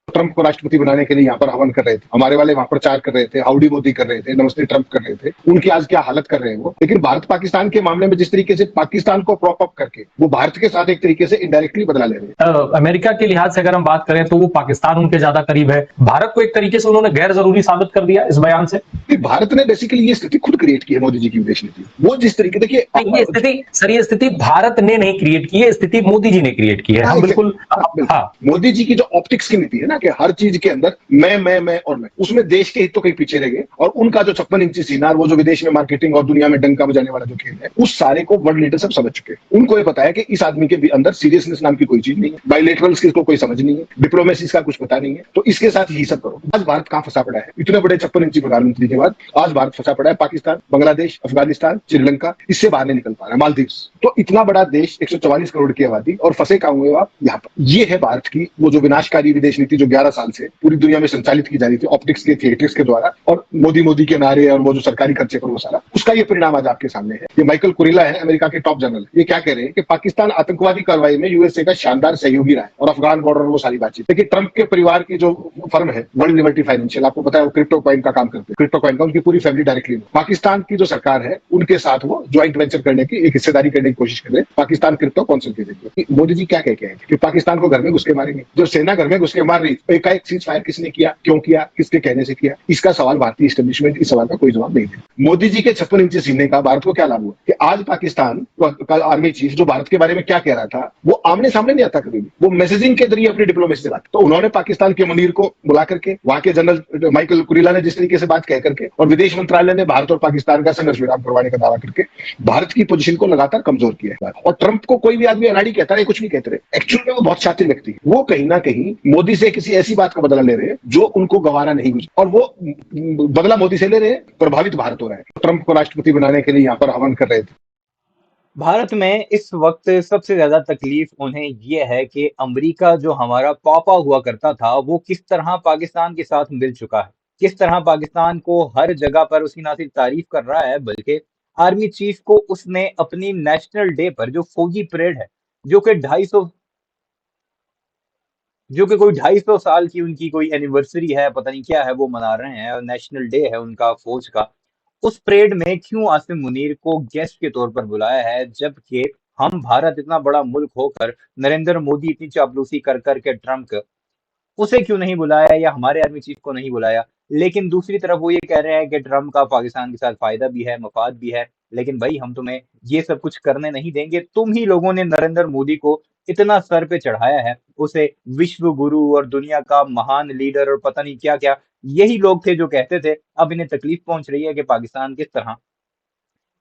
Trump को राष्ट्रपति बनाने के लिए यहाँ पर हवन कर रहे थे, हमारे वाले वहां प्रचार कर रहे थे, हाउडी मोदी कर रहे थे, नमस्ते ट्रंप कर रहे थे। उनकी आज क्या हालत कर रहे हैं वो। लेकिन भारत पाकिस्तान के मामले में जिस तरीके से पाकिस्तान को प्रॉप अप करके वो भारत के साथ एक तरीके से इनडायरेक्टली बदला ले रहे हैं। अमेरिका के लिहाज से अगर हम बात करें तो वो पाकिस्तान उनके ज्यादा करीब है। भारत को एक तरीके से उन्होंने गैर जरूरी साबित कर दिया इस बयान से। भारत ने बेसिकली ये स्थिति खुद क्रिएट की है, मोदी जी की विदेश नीति। वो जिस तरीके देखिए ये स्थिति भारत ने नहीं क्रिएट की है, स्थिति मोदी जी ने क्रिएट की है। हम बिल्कुल मोदी जी की जो ऑप्टिक्स की नीति है ना कि हर चीज के अंदर मैं और मैं, उसमें देश के हित तो कहीं पीछे रह गए। और उनका जो 56 इंची सीना, वो जो विदेश में मार्केटिंग और दुनिया में डंका बजाने वाला जो खेल है, उस सारे को वर्ल्ड लीडर सब समझ चुके हैं। उनको ये पता है कि इस आदमी के अंदर सीरियसनेस नाम की कोई चीज नहीं है, बायलैटरल्स की कोई समझ नहीं है, डिप्लोमेसी का कुछ पता नहीं है, तो इसके साथ ही सब करो। आज भारत कहां फंसा पड़ा है? इतने बड़े 56 इंची प्रधानमंत्री के बाद आज भारत फंसा पड़ा है पाकिस्तान, बांग्लादेश, अफगानिस्तान, श्रीलंका, इससे बाहर नहीं निकल पा रहा है, मालदीव्स। तो इतना बड़ा देश, 144 करोड़ की आबादी, और फंसे कहां हुए आप? यहाँ पर। ये है भारत की वो जो विनाशकारी विदेश नीति जो 11 साल से पूरी दुनिया में संचालित की जा रही थी ऑप्टिक्स के, थिएटर्स के द्वारा, और मोदी के नारे और वो जो सरकारी खर्चे पर वो सारा, उसका ये परिणाम आज आपके सामने है। ये माइकल कुरिला है, अमेरिका के टॉप जनरल, ये क्या कह रहे हैं कि पाकिस्तान आतंकवादी कार्रवाई में यूएसए का शानदार सहयोगी रहा है और अफगान बॉर्डर वो सारी बातचीत। देखिए ट्रंप के परिवार की जो फर्म है वर्ल्ड लिबर्टी फाइनेंशियल, आपको पता है वो क्रिप्टो कॉइन का काम करते हैं, क्रिप्टो कॉइन का उनकी पूरी फैमिली डायरेक्टली पाकिस्तान की जो सरकार है उनके साथ वो ज्वाइंट वेंचर करने की, एक हिस्सेदारी करने की कोशिश कर रहे हैं पाकिस्तान क्रिप्टो काउंसिल के जरिए। मोदी जी क्या कह के आए कि पाकिस्तान को घर में घुस के मारेंगे? जो सेना घर में घुस के मार रही, एकाएक सीज फायर किसने किया, क्यों किया, किसके कहने से किया? इसका सवाल भारतीय एस्टेब्लिशमेंट इस सवाल का कोई जवाब नहीं दे। मोदी जी के 56 इंची सीने का भारत को क्या लाभ हुआ कि आज पाकिस्तान का आर्मी चीफ जो भारत के बारे में क्या कह रहा था वो आमने सामने नहीं आता कभी भी, वो मैसेजिंग के जरिए अपनी डिप्लोमेसी से बात। तो उन्होंने पाकिस्तान के मुनीर को बुला करके, वहां के जनरल माइकल कुरिला ने जिस तरीके से बात कह करके, और विदेश मंत्रालय ने भारत और पाकिस्तान का संघर्ष विराम करवाने का दावा करके भारत की पोजीशन को लगातार कमजोर किया है। और ट्रंप को कोई भी आदमी अनाड़ी कहता है, कुछ नहीं कहते रहे, एक्चुअल में वो बहुत शातिर व्यक्ति है। वो कहीं ना कहीं मोदी से किसी ऐसी बात का बदला ले रहे हैं जो उनको गवारा नहीं हुई, और वो बदला मोदी से ले रहे हैं, प्रभावित भारत हो रहा है। ट्रंप को राष्ट्रपति बनाने के लिए यहाँ पर हवन कर रहे थे। भारत में इस वक्त सबसे ज्यादा तकलीफ उन्हें ये है कि अमेरिका जो हमारा पापा हुआ करता था वो किस तरह पाकिस्तान के साथ मिल चुका है, किस तरह पाकिस्तान को हर जगह पर उसकी ना सिर्फ तारीफ कर रहा है बल्कि आर्मी चीफ को उसने अपनी नेशनल डे पर जो फौजी परेड है जो कि 250 जो कि कोई 250 साल की उनकी कोई एनिवर्सरी है, पता नहीं क्या है वो मना रहे हैं और नेशनल डे है उनका फौज का, उस परेड में क्यों आसिम मुनीर को गेस्ट के तौर पर बुलाया है? जबकि हम भारत इतना बड़ा मुल्क होकर नरेंद्र मोदी इतनी चापलूसी कर करके ट्रंप उसे क्यों नहीं बुलाया या हमारे आर्मी चीफ को नहीं बुलाया? लेकिन दूसरी तरफ वो ये कह रहे हैं कि ट्रंप का पाकिस्तान के साथ फायदा भी है, मफाद भी है, लेकिन भाई हम तुम्हें ये सब कुछ करने नहीं देंगे। तुम ही लोगों ने नरेंद्र मोदी को इतना सर पे चढ़ाया है, उसे विश्व गुरु और दुनिया का महान लीडर और पता नहीं क्या-क्या, यही लोग थे जो कहते थे। अब इन्हें तकलीफ पहुंच रही है कि पाकिस्तान किस तरह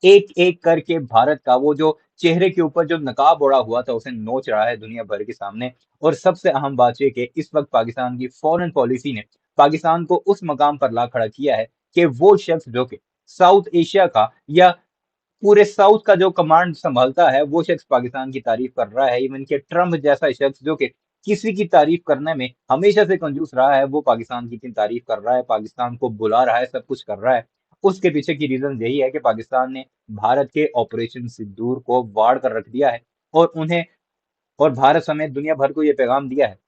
एक-एक करके भारत का वो जो चेहरे के ऊपर जो नकाब ओढ़ा हुआ था उसे नोच रहा है दुनिया भर के सामने। और सबसे अहम बात ये कि इस वक्त पाकिस्तान की फॉरेन पॉलिसी ने पाकिस्तान को उस मकाम पर ला खड़ा किया है कि वो शख्स जो कि साउथ एशिया का या पूरे साउथ का जो कमांड संभालता है वो शख्स पाकिस्तान की तारीफ कर रहा है। इवन कि ट्रंप जैसा शख्स जो कि किसी की तारीफ करने में हमेशा से कंजूस रहा है, वो पाकिस्तान की इतनी तारीफ कर रहा है, पाकिस्तान को बुला रहा है, सब कुछ कर रहा है। उसके पीछे की रीजन यही है कि पाकिस्तान ने भारत के ऑपरेशन सिंदूर को वाड़ कर रख दिया है और उन्हें और भारत समेत दुनिया भर को ये पैगाम दिया है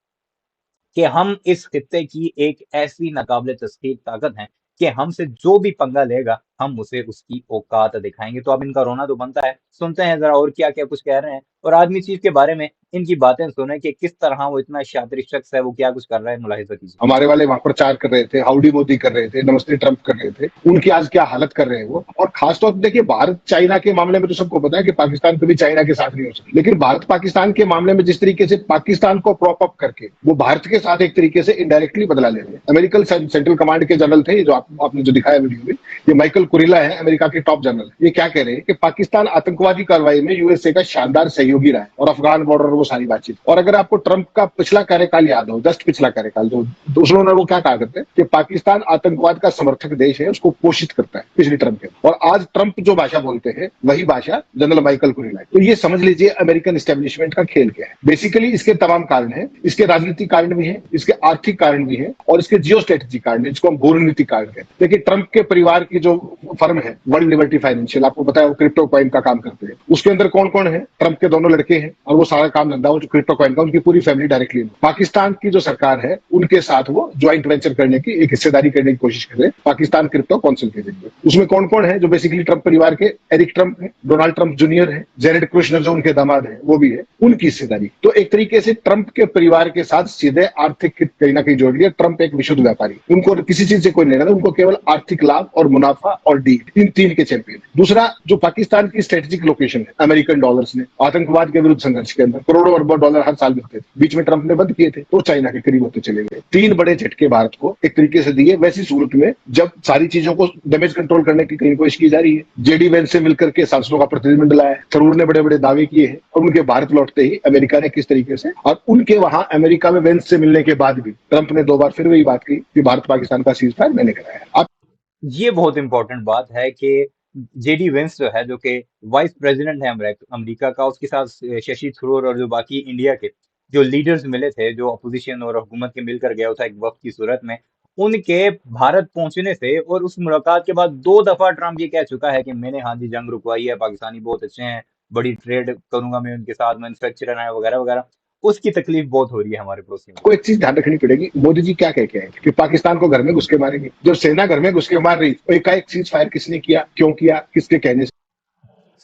कि हम इस खित्ते की एक ऐसी नाकाबिले तस्खीर ताकत हैं कि हमसे जो भी पंगा लेगा हम उसे उसकी औकात दिखाएंगे। तो अब इनका रोना तो बनता है। सुनते हैं जरा और क्या क्या कुछ कह रहे हैं और आर्मी चीफ के बारे में इनकी बातें सुने कि किस तरह वो इतना शातिर शख्स है, वो क्या कुछ कर रहा है, मुलाहिजा कीजिए। हमारे वाले वहां प्रचार कर रहे थे, हाउडी मोदी कर रहे थे, नमस्ते ट्रंप कर रहे थे, उनकी आज क्या हालत कर रहे हैं वो। और खासतौर पर देखिए भारत चाइना के मामले में तो सबको पता है कि पाकिस्तान कभी चाइना के साथ नहीं हो सकता, लेकिन भारत पाकिस्तान के मामले में जिस तरीके से पाकिस्तान को प्रॉप अप करके वो भारत के साथ एक तरीके से इनडायरेक्टली बदला ले रहे हैं। अमेरिकन सेंट्रल कमांड के जनरल थे जो आपने जो दिखाया वीडियो में, ये माइकल कुरिला है, अमेरिका के टॉप जनरल। ये क्या कह रहे हैं कि पाकिस्तान आतंकवादी कार्रवाई में यूएसए का शानदार सहयोगी रहा है और अफगान बॉर्डर वो सारी बातचीत। और अगर आपको ट्रंप का पिछला कार्यकाल याद हो, जस्ट पिछला कार्यकाल, जो उन्होंने वो क्या कहा करते हैं कि पाकिस्तान आतंकवाद का समर्थक देश है, उसको पोषित करता है पिछले ट्रंप के। और आज ट्रंप जो भाषा बोलते हैं वही भाषा जनरल माइकल कुरिला है। तो ये समझ लीजिए अमेरिकन एस्टेब्लिशमेंट का खेल क्या है। बेसिकली इसके तमाम कारण है, इसके राजनीतिक कारण भी है, इसके आर्थिक कारण भी है और इसके जियो स्ट्रेटेजिक कारण है, जिसको हम भू रणनीतिक कारण कहते हैं। देखिए ट्रंप के परिवार की जो फर्म है वर्ल्ड लिबर्टी फाइनेंशियल, आपको पता है वो क्रिप्टो कॉइन का काम करते हैं। उसके अंदर कौन कौन है? ट्रंप के दोनों लड़के हैं और वो सारा काम धंधा वो जो क्रिप्टो कॉइन का, उनकी पूरी फैमिली डायरेक्टली। पाकिस्तान की जो सरकार है उनके साथ वो ज्वाइंट वेंचर करने की, एक हिस्सेदारी करने की कोशिश कर रहे हैं पाकिस्तान क्रिप्टो काउंसिल के जरिए। उसमें कौन कौन है? जो बेसिकली ट्रंप परिवार के एरिक ट्रंप है, डोनाल्ड ट्रंप जूनियर है, जेरेड कुशनर जो उनके दामाद है वो भी है, उनकी हिस्सेदारी। तो एक तरीके से ट्रंप के परिवार के साथ सीधे आर्थिक हित कहीं ना कहीं जोड़ लिया। ट्रंप एक विशुद्ध व्यापारी, उनको किसी चीज से कोई लेना नहीं, उनको केवल आर्थिक लाभ और मुनाफा और डील, इन तीन के चैंपियन। दूसरा, जो पाकिस्तान की स्ट्रेटेजिक लोकेशन है अमेरिकन डॉलर्स ने आतंकवाद के विरुद्ध संघर्ष के अंदर करोड़ों अरबों डॉलर हर साल मिलते थे, बीच में ट्रंप ने बंद किए थे, तो चाइना के करीब होते चले गए। तीन बड़े झटके भारत को एक तरीके से दिए। वैसी सूरत में जब सारी चीजों को डैमेज कंट्रोल करने की कहीं कोशिश की जा रही है, जेडी वेंस से मिलकर के सांसदों का प्रतिनिधिमंडल आया है, थरूर ने बड़े बड़े दावे किए हैं, और उनके भारत लौटते ही अमेरिका ने किस तरीके से, और उनके वहां अमेरिका में वेंस से मिलने के बाद भी ट्रंप ने 2 बार फिर वही बात की कि भारत पाकिस्तान का सीज फायर मैंने कराया। ये बहुत इंपॉर्टेंट बात है कि जेडी वेंस जो है, जो कि वाइस प्रेसिडेंट है अमेरिका का, उसके साथ शशि थरूर और जो बाकी इंडिया के जो लीडर्स मिले थे, जो अपोजिशन और हुकूमत के मिलकर गया था एक वक्त की सूरत में, उनके भारत पहुंचने से और उस मुलाकात के बाद 2 दफा ट्रंप ये कह चुका है कि मैंने हाँ जी जंग रुकवाई है, पाकिस्तानी बहुत अच्छे हैं, बड़ी ट्रेड करूंगा मैं उनके साथ, मैन्युफैक्चरर है वगैरह वगैरह। उसकी तकलीफ बहुत हो रही है हमारे पड़ोसी में। को एक चीज ध्यान रखनी पड़ेगी, मोदी जी क्या कह के आए कि पाकिस्तान को घर में घुस के मारेंगे। जब सेना घर में घुस के मार रही तो एकाएक सीज फायर किसने किया, क्यों किया, किसके कहने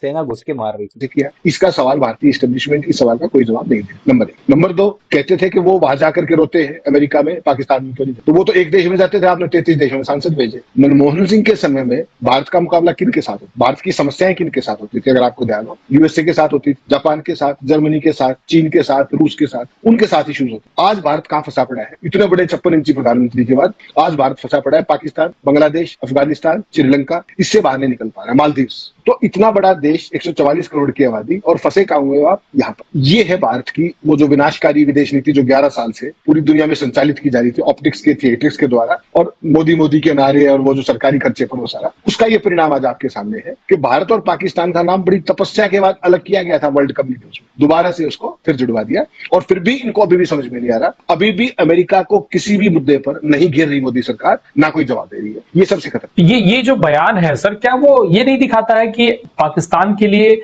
सेना घुस के मार रही थी। से किया? इसका सवाल भारतीय एस्टेब्लिशमेंट इस सवाल का कोई जवाब नहीं दे। नंबर 1। नंबर 2, कहते थे कि वो वहां जाकर के रोते हैं अमेरिका में पाकिस्तान में क्यों नहीं, तो वो तो एक देश में जाते थे, आपने 33 देशों में सांसद भेजे। मनमोहन सिंह के समय में भारत का मुकाबला किन के साथ होता, भारत की समस्याएं किन के साथ होती थी? अगर आपको ध्यान हो, यूएसए के साथ होती थी, जापान के साथ, जर्मनी के साथ, चीन के साथ, रूस के साथ, उनके साथ इश्यूज होते। आज भारत कहां फंसा पड़ा है? इतने बड़े 56 इंची प्रधानमंत्री के बाद आज भारत फंसा पड़ा है पाकिस्तान, बांग्लादेश, अफगानिस्तान, श्रीलंका, इससे बाहर नहीं निकल पा रहा है, मालदीव्स। तो इतना बड़ा देश, 144 करोड़ की आबादी, और फंसे कहां हुए आप? यहाँ पर। ये है भारत की वो जो विनाशकारी विदेश नीति जो 11 साल से पूरी दुनिया में संचालित की जा रही थी ऑप्टिक्स के थिएट्रिक्स के द्वारा, और मोदी मोदी के नारे और वो जो सरकारी खर्चे पर वो सारा, उसका ये परिणाम आज आपके सामने है कि भारत और पाकिस्तान का नाम बड़ी तपस्या के बाद अलग किया गया था वर्ल्ड कम्युनिटी में, दोबारा से उसको फिर जुड़वा दिया। और फिर भी इनको अभी भी समझ में नहीं आ रहा, अभी भी अमेरिका को किसी भी मुद्दे पर नहीं घेर रही मोदी सरकार, ना कोई जवाब दे रही है। ये सबसे खतरनाक। ये जो बयान है सर, क्या वो ये नहीं दिखाता है कि पाकिस्तान के लिए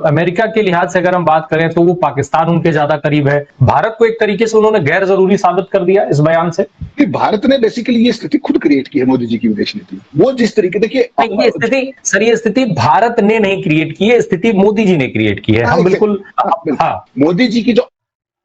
अमेरिका के लिहाज से अगर हम बात करें तो वो पाकिस्तान उनके ज्यादा करीब है? भारत को एक तरीके से उन्होंने गैर जरूरी साबित कर दिया इस बयान से। कि भारत ने बेसिकली ये स्थिति खुद क्रिएट की है मोदी जी की विदेश नीति। वो जिस तरीके, देखिए ये स्थिति सर, ये स्थिति भारत ने नहीं क्रिएट की है, स्थिति मोदी जी ने क्रिएट की है। हम बिल्कुल हाँ, मोदी जी की जो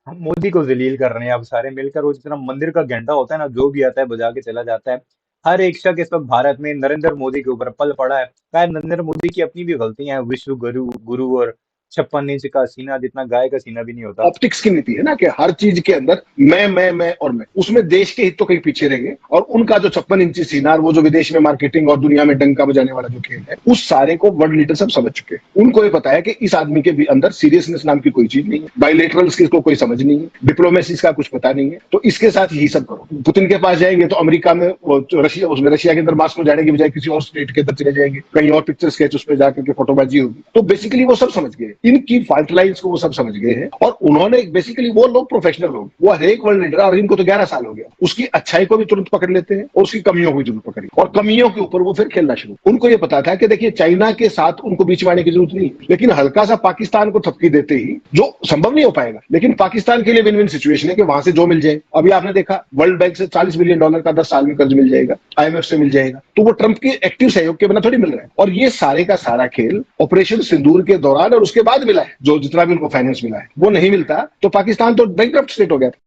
हम मोदी को जलील कर रहे हैं अब सारे मिलकर। वो जितना मंदिर का घंटा होता है ना, जो भी आता है बजा के चला जाता है। हर एक शख्स इस वक्त भारत में नरेंद्र मोदी के ऊपर पल पड़ा है। शायद नरेंद्र मोदी की अपनी भी गलतियां हैं, विश्व गुरु गुरु और 56 इंच का सीना जितना गाय का सीना भी नहीं होता। ऑप्टिक्स की नीति है ना कि हर चीज के अंदर मैं और मैं, उसमें देश के हित तो कहीं पीछे रह गए, और उनका जो 56 इंची सीना और वो जो विदेश में मार्केटिंग और दुनिया में डंका बजाने वाला जो खेल है, उस सारे को वर्ल्ड लीडर सब समझ चुके हैं। उनको ये पता है कि इस आदमी के भी अंदर सीरियसनेस नाम की कोई चीज नहीं है, बायलेटरल्स की इसको कोई समझ नहीं है, डिप्लोमेसी का कुछ पता नहीं है, तो इसके साथ यही सब करो। पुतिन के पास जाएंगे तो अमेरिका में रशिया, उसमें रशिया के अंदर मास्को जाने की बजाय किसी और स्टेट के अंदर चले जाएंगे, कहीं और पिक्चर स्केच उस पर जाकर के फोटोबाजी होगी। तो बेसिकली वो सब समझ गए, इनकी फाल्ट लाइन्स को वो सब समझ गए हैं, और उन्होंने बेसिकली, वो लोग प्रोफेशनल लोग, वो हर एक वर्ल्ड लीडर, और इनको तो 11 साल हो गया, उसकी अच्छाई को भी तुरंत पकड़ लेते हैं और उसकी कमियों को भी तुरंत पकड़ी, और कमियों के ऊपर वो फिर खेलना शुरू। उनको ये पता था कि देखिए चाइना के साथ उनको बीच में आने की जरूरत नहीं, लेकिन हल्का सा पाकिस्तान को थपकी देते ही, जो संभव नहीं हो पाएगा, लेकिन पाकिस्तान के लिए विन विन सिचुएशन है कि वहां से जो मिल जाए। अभी आपने देखा वर्ल्ड बैंक से $40 बिलियन का 10 साल में कर्ज मिल जाएगा, IMF से मिल जाएगा, तो वो ट्रंप के एक्टिव सहयोग के बिना थोड़ी मिल रहा है। और ये सारे का सारा खेल ऑपरेशन सिंदूर के दौरान और उसके बाद मिला है, जो जितना भी उनको फाइनेंस मिला है, वो नहीं मिलता तो पाकिस्तान तो बैंकक्रप्ट स्टेट हो गया था।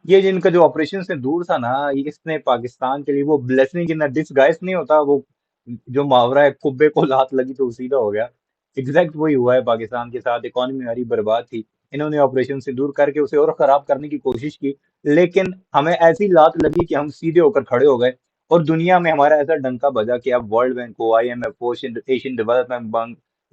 ये जिनका जो ऑपरेशन से दूर था ना, ये इसने पाकिस्तान के लिए वो ब्लेसिंग इन डिसगाइज नहीं होता, वो जो मुहावरा है, कुब्बे को लात लगी तो सीधा हो गया। एग्जैक्ट वही हुआ है पाकिस्तान के साथ। इकोनॉमी हमारी बर्बाद थी, इन्होंने ऑपरेशन से दूर करके उसे और खराब करने की कोशिश की, लेकिन हमें ऐसी लात लगी कि हम सीधे होकर खड़े हो गए, और दुनिया में हमारा ऐसा डंका बजा कि अब वर्ल्ड बैंक हो, IMF हो,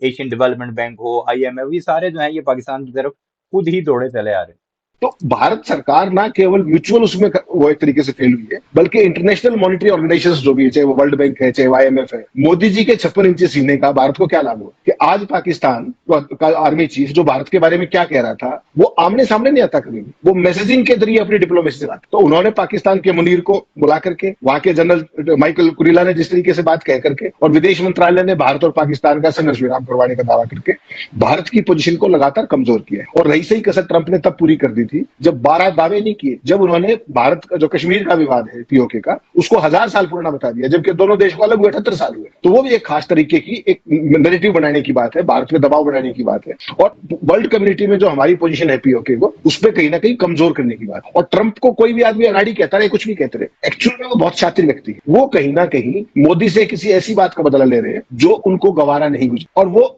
एशियन डेवलपमेंट बैंक हो, IMF, ये सारे जो है ये पाकिस्तान की तरफ खुद ही दौड़े चले आ रहे हैं। तो भारत सरकार ना केवल म्यूचुअल उसमें वो एक तरीके से फेल हुई है, बल्कि इंटरनेशनल मॉनिटरी ऑर्गेनाइजेशन जो भी है, चाहे वो वर्ल्ड बैंक है, चाहे IMF है, मोदी जी के 56 इंची सीने का भारत को क्या लाभ हुआ कि आज पाकिस्तान का आर्मी चीफ जो भारत के बारे में क्या कह रहा था वो आमने सामने नहीं आता, कभी वो मैसेजिंग के जरिए अपनी डिप्लोमेसी चलाता। तो उन्होंने पाकिस्तान के मुनीर को बुला करके, वहां के जनरल माइकल कुरिला ने जिस तरीके से बात कह करके, और विदेश मंत्रालय ने भारत और पाकिस्तान का संघर्ष विराम करवाने का दावा करके भारत की पोजीशन को लगातार कमजोर किया है। और रही सही कसर ट्रंप ने तब पूरी कर दी थी जब 12 दावे नहीं किए, जब उन्होंने भारत का जो कश्मीर का विवाद है POK का, उसको 1000 साल पुराना बता दिया, जबकि दोनों देश को अलग हुए 78 साल हुए। तो वो भी एक खास तरीके की एक नैरेटिव बनाने की बात है, भारत पे दबाव बनाने की बात है, और वर्ल्ड कम्युनिटी में जो हमारी पोजीशन है POK को, उस पर कहीं ना कहीं कमजोर करने की बात। और ट्रंप को कोई भी आदमी अनाड़ी कहता रहे, कुछ भी कहते रहे, एक्चुअल में वो बहुत शातिर व्यक्ति है। वो कहीं ना कहीं मोदी से किसी ऐसी बात का बदला ले रहे हैं जो उनको गवारा नहीं गुजरा, और वो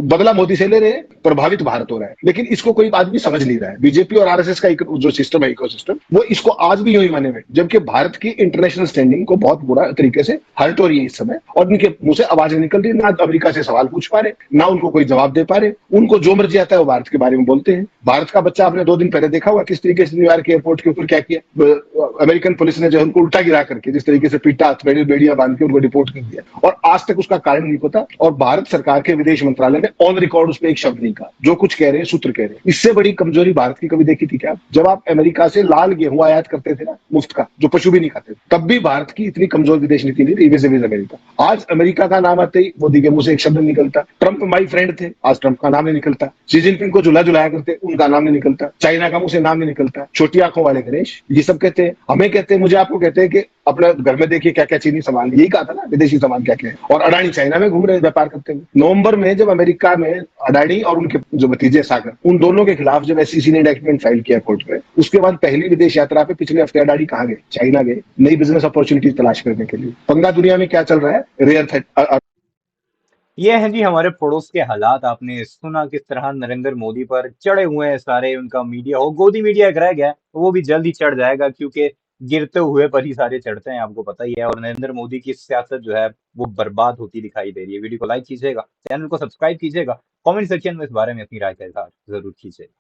बदला मोदी से ले रहे हैं, प्रभावित भारत हो रहा है। लेकिन इसको कोई आदमी समझ नहीं रहा है। बीजेपी और RSS का जो सिस्टम है, इकोसिस्टम, वो इसको आज भी यूं ही माने हुए, जबकि भारत की इंटरनेशनल स्टैंडिंग को बहुत बुरा तरीके से हर्ट हो रही है इस समय, और उनके मुंह से आवाज निकल रही है, ना अमेरिका से सवाल पूछ पा रहे, ना उनको कोई जवाब दे पा रहे। उनको जो मर्जी आता है वो भारत के बारे में बोलते हैं। भारत का बच्चा आपने 2 दिन पहले देखा हुआ किस तरीके से न्यूयॉर्क एयरपोर्ट के ऊपर क्या किया, अमेरिकन पुलिस ने जो उनको उल्टा गिरा करके जिस तरीके से पीटा, बेड़ियां बांध के उनको डिपोर्ट कर दिया, और आज तक उसका कारण नहीं पता। और भारत सरकार के विदेश मंत्रालय ने ऑन रिकॉर्ड उस पर एक शब्द नहीं कहा। जो कुछ कह रहे हैं सूत्र कह रहे हैं। इससे बड़ी कमजोरी भारत की कभी देखी थी क्या? जब आप अमेरिका से लाल गेहूं आयात करते थे ना, मुफ्त का, जो पशु भी नहीं खाते, तब भी भारत की इतनी कमजोर विदेश नीति नहीं थी विज़ अमेरिका। आज अमेरिका का नाम आते ही मोदी के मुंह से एक शब्द नहीं निकलता। ट्रंप माई फ्रेंड थे, आज ट्रंप का नाम नहीं निकलता। शी जिनपिंग को जुलाया करते, उनका नाम नहीं निकलता। चाइना का मुंह से नाम नहीं निकलता। छोटी आंखों वाले गणेश, ये सब कहते हैं, हमें कहते हैं, मुझे आपको कहते हैं कि अपने घर में देखिए क्या क्या चीनी सामान, यही कहा था ना, विदेशी सामान क्या क्या है। और अडानी चाइना में घूम रहे हैं व्यापार करते हुए। नवंबर में जब अमेरिका में अडानी और उनके जो भतीजे सागर, उन दोनों के खिलाफ जब SEC ने इंडक्टमेंट फाइल किया कोर्ट में, उसके बाद पहली विदेश यात्रा पे पिछले हफ्ते अडानी कहाँ गए? चाइना गए, नई बिजनेस अपॉर्चुनिटी तलाश करने के लिए। पंगा दुनिया में क्या चल रहा है, रेयर ये हैं जी हमारे पड़ोस के हालात। आपने सुना किस तरह नरेंद्र मोदी पर चढ़े हुए हैं सारे, उनका मीडिया हो, गोदी मीडिया एक रह गया है, वो भी जल्द ही चढ़ जाएगा, क्योंकि गिरते हुए पर ही सारे चढ़ते हैं, आपको पता ही है। और नरेंद्र मोदी की सियासत जो है वो बर्बाद होती दिखाई दे रही है। वीडियो को लाइक कीजिएगा, चैनल को सब्सक्राइब कीजिएगा, कमेंट सेक्शन में इस बारे में अपनी राय का इजहार जरूर कीजिएगा।